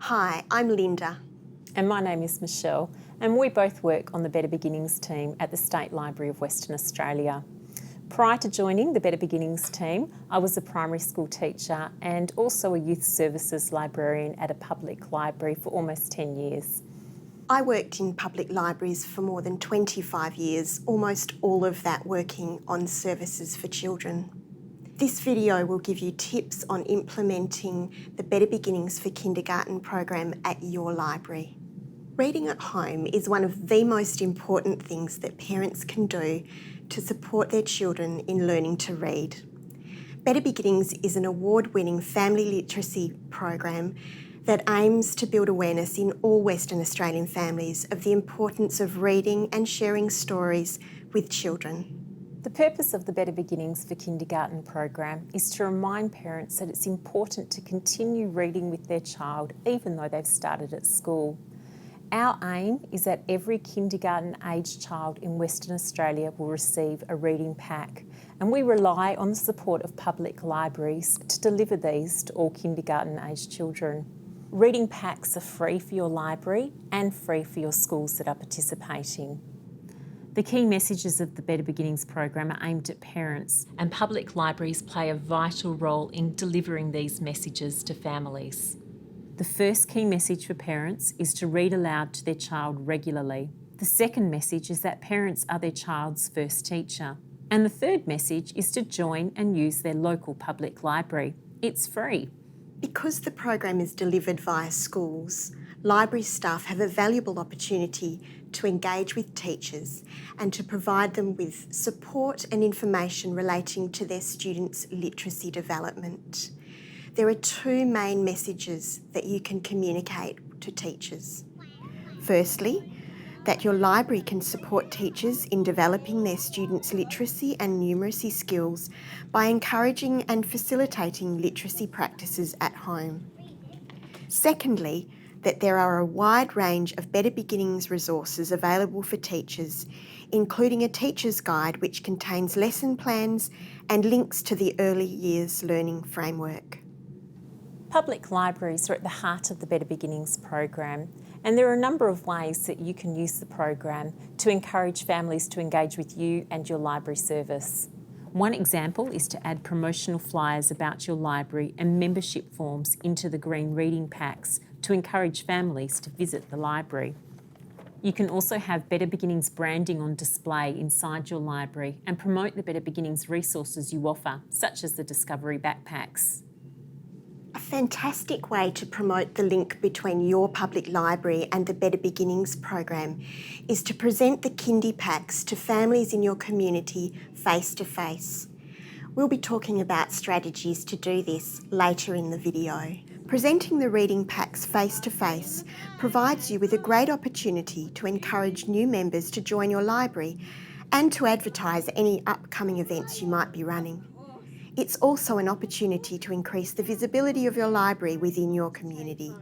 Hi, I'm Linda. And my name is Michelle, and we both work on the Better Beginnings team at the State Library of Western Australia. Prior to joining the Better Beginnings team, I was a primary school teacher and also a youth services librarian at a public library for almost 10 years. I worked in public libraries for more than 25 years, almost all of that working on services for children. This video will give you tips on implementing the Better Beginnings for Kindergarten program at your library. Reading at home is one of the most important things that parents can do to support their children in learning to read. Better Beginnings is an award-winning family literacy program that aims to build awareness in all Western Australian families of the importance of reading and sharing stories with children. The purpose of the Better Beginnings for Kindergarten program is to remind parents that it's important to continue reading with their child even though they've started at school. Our aim is that every kindergarten-aged child in Western Australia will receive a reading pack, and we rely on the support of public libraries to deliver these to all kindergarten-aged children. Reading packs are free for your library and free for your schools that are participating. The key messages of the Better Beginnings program are aimed at parents, and public libraries play a vital role in delivering these messages to families. The first key message for parents is to read aloud to their child regularly. The second message is that parents are their child's first teacher. And the third message is to join and use their local public library. It's free. Because the program is delivered via schools, library staff have a valuable opportunity to engage with teachers and to provide them with support and information relating to their students' literacy development. There are two main messages that you can communicate to teachers. Firstly, that your library can support teachers in developing their students' literacy and numeracy skills by encouraging and facilitating literacy practices at home. Secondly, that there are a wide range of Better Beginnings resources available for teachers, including a teacher's guide which contains lesson plans and links to the Early Years Learning Framework. Public libraries are at the heart of the Better Beginnings program, and there are a number of ways that you can use the program to encourage families to engage with you and your library service. One example is to add promotional flyers about your library and membership forms into the green reading packs to encourage families to visit the library. You can also have Better Beginnings branding on display inside your library and promote the Better Beginnings resources you offer, such as the Discovery backpacks. A fantastic way to promote the link between your public library and the Better Beginnings program is to present the Kindy Packs to families in your community face to face. We'll be talking about strategies to do this later in the video. Presenting the reading packs face to face provides you with a great opportunity to encourage new members to join your library and to advertise any upcoming events you might be running. It's also an opportunity to increase the visibility of your library within your community.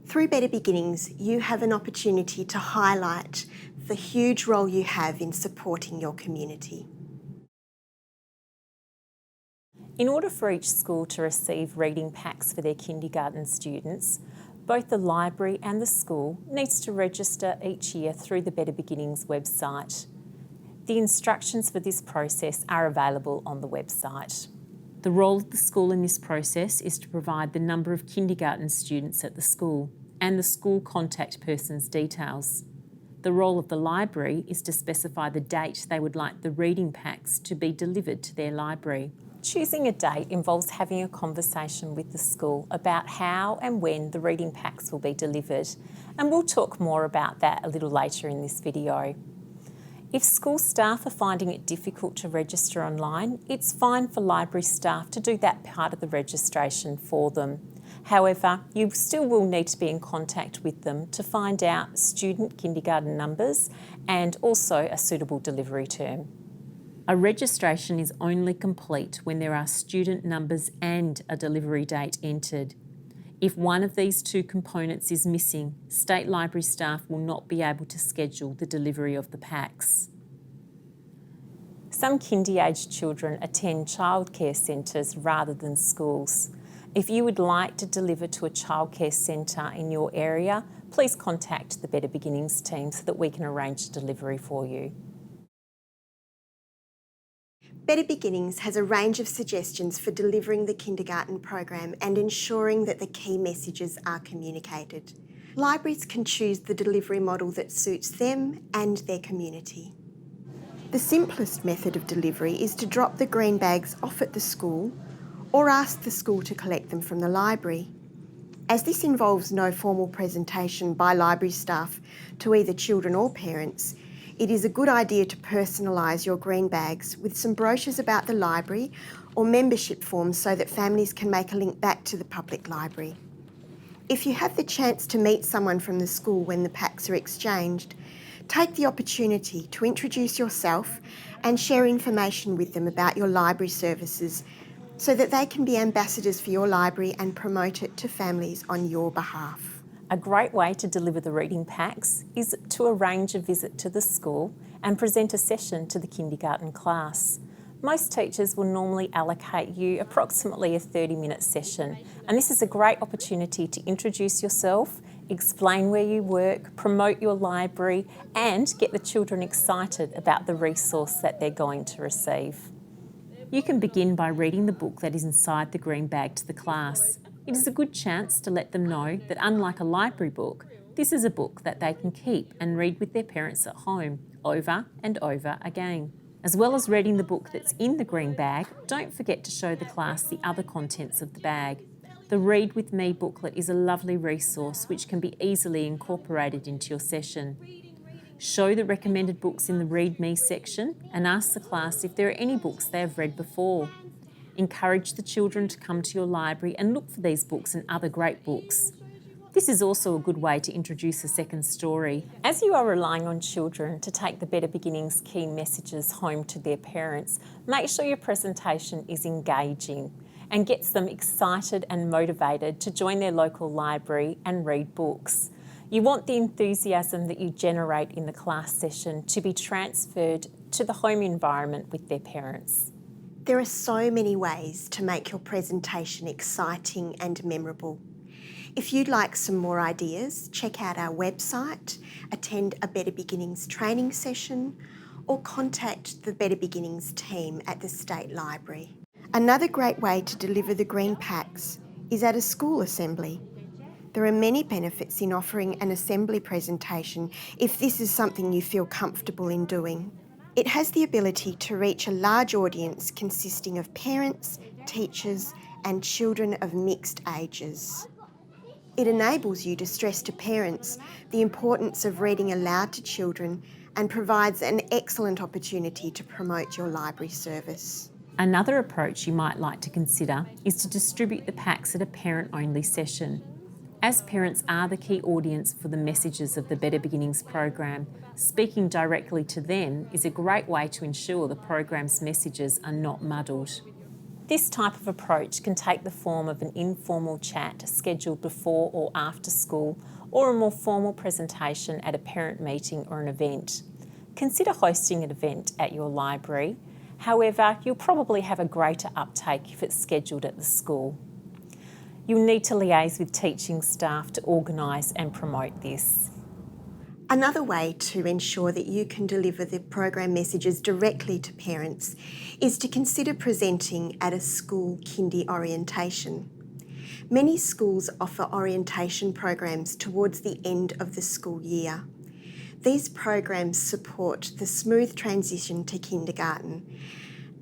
Through Better Beginnings, you have an opportunity to highlight the huge role you have in supporting your community. In order for each school to receive reading packs for their kindergarten students, both the library and the school needs to register each year through the Better Beginnings website. The instructions for this process are available on the website. The role of the school in this process is to provide the number of kindergarten students at the school and the school contact person's details. The role of the library is to specify the date they would like the reading packs to be delivered to their library. Choosing a date involves having a conversation with the school about how and when the reading packs will be delivered, and we'll talk more about that a little later in this video. If school staff are finding it difficult to register online, it's fine for library staff to do that part of the registration for them. However, you still will need to be in contact with them to find out student kindergarten numbers and also a suitable delivery term. A registration is only complete when there are student numbers and a delivery date entered. If one of these two components is missing, State Library staff will not be able to schedule the delivery of the packs. Some kindy-aged children attend childcare centres rather than schools. If you would like to deliver to a childcare centre in your area, please contact the Better Beginnings team so that we can arrange a delivery for you. Better Beginnings has a range of suggestions for delivering the kindergarten program and ensuring that the key messages are communicated. Libraries can choose the delivery model that suits them and their community. The simplest method of delivery is to drop the green bags off at the school or ask the school to collect them from the library. As this involves no formal presentation by library staff to either children or parents, it is a good idea to personalise your green bags with some brochures about the library or membership forms so that families can make a link back to the public library. If you have the chance to meet someone from the school when the packs are exchanged, take the opportunity to introduce yourself and share information with them about your library services so that they can be ambassadors for your library and promote it to families on your behalf. A great way to deliver the reading packs is to arrange a visit to the school and present a session to the kindergarten class. Most teachers will normally allocate you approximately a 30-minute session, and this is a great opportunity to introduce yourself, explain where you work, promote your library, and get the children excited about the resource that they're going to receive. You can begin by reading the book that is inside the green bag to the class. It is a good chance to let them know that unlike a library book, this is a book that they can keep and read with their parents at home over and over again. As well as reading the book that's in the green bag, don't forget to show the class the other contents of the bag. The Read With Me booklet is a lovely resource which can be easily incorporated into your session. Show the recommended books in the Read Me section and ask the class if there are any books they have read before. Encourage the children to come to your library and look for these books and other great books. This is also a good way to introduce a second story. As you are relying on children to take the Better Beginnings key messages home to their parents, make sure your presentation is engaging and gets them excited and motivated to join their local library and read books. You want the enthusiasm that you generate in the class session to be transferred to the home environment with their parents. There are so many ways to make your presentation exciting and memorable. If you'd like some more ideas, check out our website, attend a Better Beginnings training session, or contact the Better Beginnings team at the State Library. Another great way to deliver the green packs is at a school assembly. There are many benefits in offering an assembly presentation if this is something you feel comfortable in doing. It has the ability to reach a large audience consisting of parents, teachers, and children of mixed ages. It enables you to stress to parents the importance of reading aloud to children and provides an excellent opportunity to promote your library service. Another approach you might like to consider is to distribute the packs at a parent-only session. As parents are the key audience for the messages of the Better Beginnings program, speaking directly to them is a great way to ensure the program's messages are not muddled. This type of approach can take the form of an informal chat scheduled before or after school, or a more formal presentation at a parent meeting or an event. Consider hosting an event at your library. However, you'll probably have a greater uptake if it's scheduled at the school. You'll need to liaise with teaching staff to organise and promote this. Another way to ensure that you can deliver the program messages directly to parents is to consider presenting at a school kindy orientation. Many schools offer orientation programs towards the end of the school year. These programs support the smooth transition to kindergarten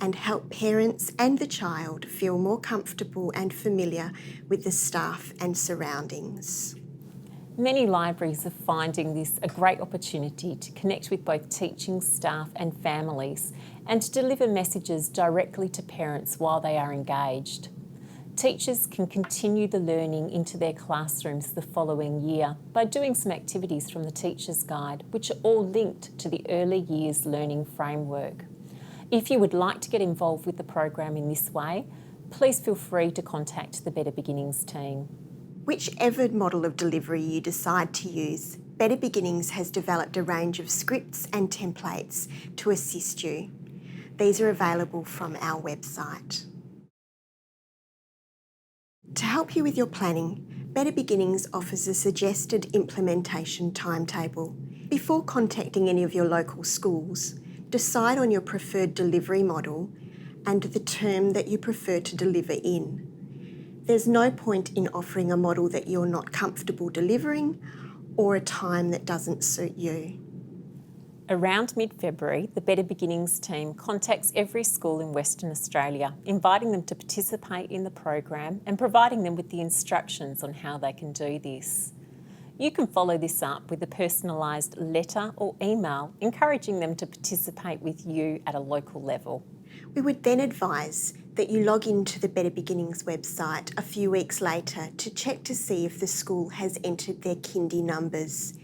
and help parents and the child feel more comfortable and familiar with the staff and surroundings. Many libraries are finding this a great opportunity to connect with both teaching staff and families and to deliver messages directly to parents while they are engaged. Teachers can continue the learning into their classrooms the following year by doing some activities from the Teacher's Guide, which are all linked to the Early Years Learning Framework. If you would like to get involved with the program in this way, please feel free to contact the Better Beginnings team. Whichever model of delivery you decide to use, Better Beginnings has developed a range of scripts and templates to assist you. These are available from our website. To help you with your planning, Better Beginnings offers a suggested implementation timetable. Before contacting any of your local schools, decide on your preferred delivery model and the term that you prefer to deliver in. There's no point in offering a model that you're not comfortable delivering or a time that doesn't suit you. Around mid-February, the Better Beginnings team contacts every school in Western Australia, inviting them to participate in the program and providing them with the instructions on how they can do this. You can follow this up with a personalised letter or email encouraging them to participate with you at a local level. We would then advise that you log into the Better Beginnings website a few weeks later to check to see if the school has entered their kindy numbers.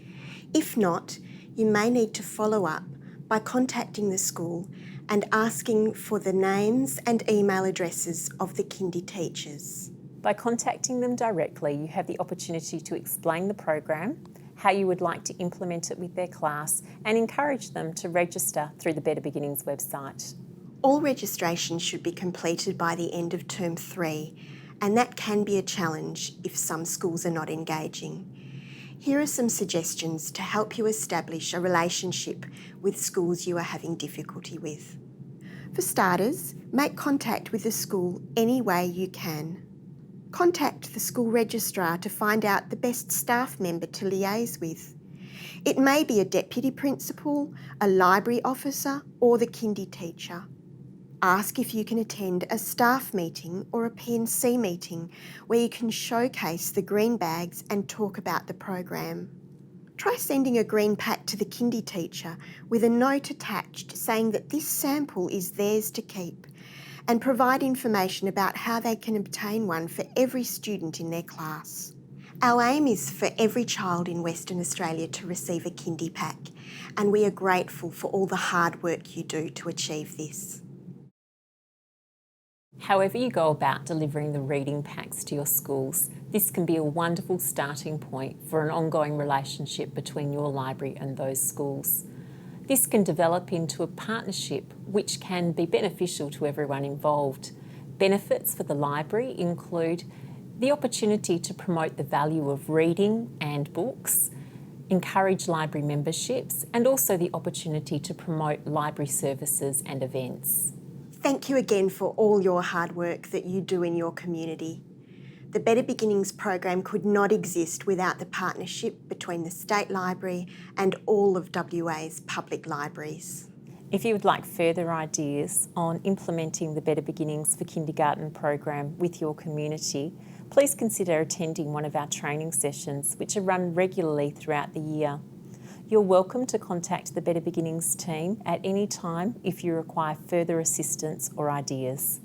If not, you may need to follow up by contacting the school and asking for the names and email addresses of the kindy teachers. By contacting them directly, you have the opportunity to explain the program, how you would like to implement it with their class, and encourage them to register through the Better Beginnings website. All registrations should be completed by the end of Term 3, and that can be a challenge if some schools are not engaging. Here are some suggestions to help you establish a relationship with schools you are having difficulty with. For starters, make contact with the school any way you can. Contact the school registrar to find out the best staff member to liaise with. It may be a deputy principal, a library officer, or the kindy teacher. Ask if you can attend a staff meeting or a P&C meeting where you can showcase the green bags and talk about the program. Try sending a green pack to the kindy teacher with a note attached saying that this sample is theirs to keep, and provide information about how they can obtain one for every student in their class. Our aim is for every child in Western Australia to receive a kindy pack, and we are grateful for all the hard work you do to achieve this. However you go about delivering the reading packs to your schools, this can be a wonderful starting point for an ongoing relationship between your library and those schools. This can develop into a partnership which can be beneficial to everyone involved. Benefits for the library include the opportunity to promote the value of reading and books, encourage library memberships, and also the opportunity to promote library services and events. Thank you again for all your hard work that you do in your community. The Better Beginnings program could not exist without the partnership between the State Library and all of WA's public libraries. If you would like further ideas on implementing the Better Beginnings for Kindergarten program with your community, please consider attending one of our training sessions, which are run regularly throughout the year. You're welcome to contact the Better Beginnings team at any time if you require further assistance or ideas.